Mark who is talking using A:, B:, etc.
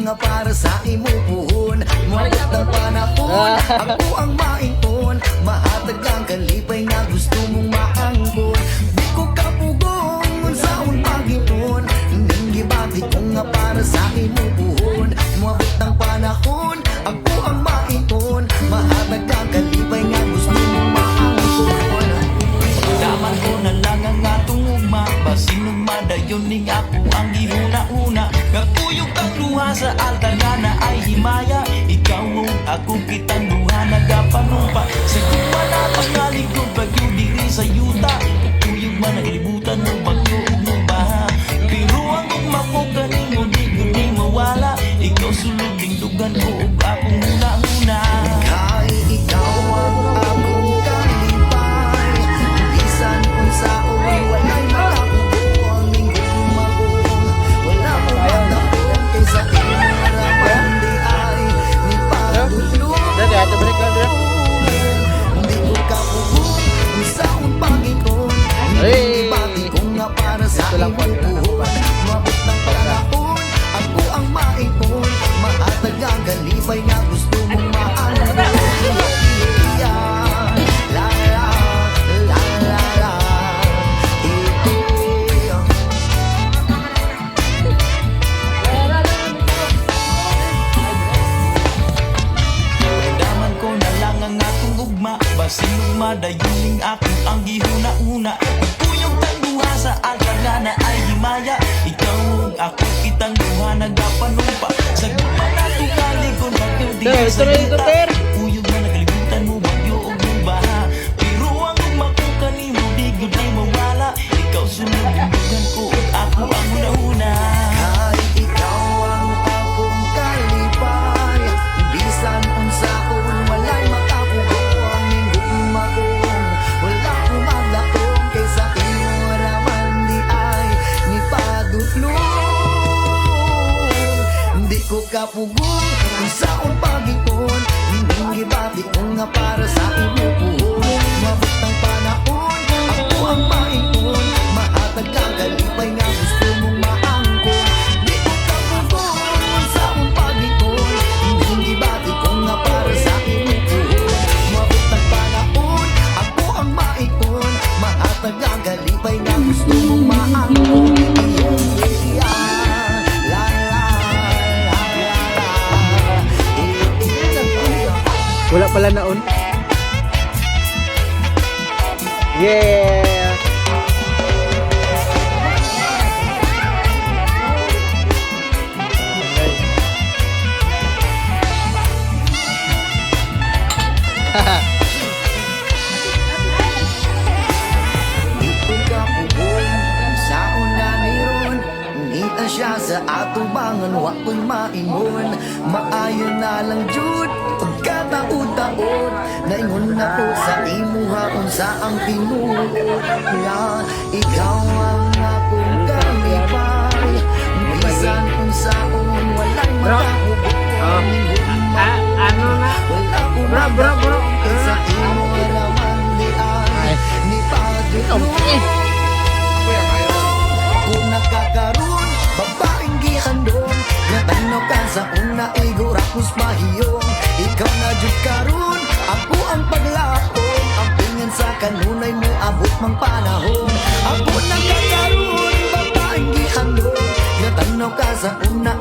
A: nga para sa imupuhon. Muabot ng panahon, ako ang maingon. Mahatag ang kalipay nga gusto mong maangkon. Di ko kapugong sa un Panginoon. Ning gibati ko nga para sa imupuhon. Muabot ng panahon, ako ang maingon. Mahatag ang kalipay nga gusto mong maangkon.
B: Daman ko na lang ang atong ugma, basin ng madayon ning ako ang gihuna-una. Kapuyog ang luha sa altar na ay himaya. Ikaw o ako kitang luha nagapanumpa. Sa kumala pangalikod bagyo diri sa yuta. Kapuyog man naglibutan mo bagyo o mo baha. Pero ang ugma ko kanimo di ko di mawala. Ikaw sulod ning dugan ko o akong huna-una.
A: Kay ikaw ang akong kalipay. Bisan kung saoy walay makapugo ang lingkod magong. Wala ko magdakong kaysa inaraman di ay ni pagdulong. Hindi ko kapugo kung saon Panginoon. Hindi ibati ko nga para sa imupuhon. Mabot ng panahon, ako ang maipon. Mahatag ang kalipay nga gusto mong maangkon. La la la la la.
B: Daman ko na lang ang akong ugma, basin ng madayuning akong ang gihuna-una. Puyong tang duha sa altar na ay himaya. Ikaw ug ako kitang duha nagapanumpa. Sa guma na tukaligon bagyo di sa yuta. Puyog na nagalibutan mo bagyo ug mo baha. Pero ang ugma ko kanimo di gud di mawala. Ikaw sunod ang dugan ko ug ako ang una-una.
A: Kahit ikaw ang akong kalipay. Bisan unsaon walay makapugo ang lingkod magong. Wala ko maglaom kaysa imong raman di ay ni pagdutlong. Hindi ko kapugong kung saon Panginoon. Hindi gibati ko nga para sa imupuhon. Mabot ang panahon, ako ang maingon. Mahatag ang kalipay nga gusto mong maangkon. Di ko kapugong kung saon Panginoon. Hindi gibati ko nga para sa imupuhon. Mabot ang panahon, ako ang maingon. Mahatag ang kalipay nga gusto mong maangkon. La la la la la.
C: Wala pala naon. Yeah.
A: Kung kapugong sa una mayroon, ngita siya sa atubangan, wako'y maingon. Maayo na lang jud pagkataon-taon. Naingon ako sa imuhaon sa ang tinuod. Ikaw ang akong kalipay. Bisan kung saon walay makapugon.
C: Ano na?
A: Wala ko
C: Bro.
A: magdakong kaysa imo raman di ay ni pagdulong. Kung nakakaroon, babaeng gihandong. Natanaw ka sa una, igurakos mahiyong. Ikaw na jud karon, ako ang paglakong. Ang pingan sa kanunay mo, abot mang panahon. Ako nakakaroon, babaeng gihandong. Natanaw ka sa una,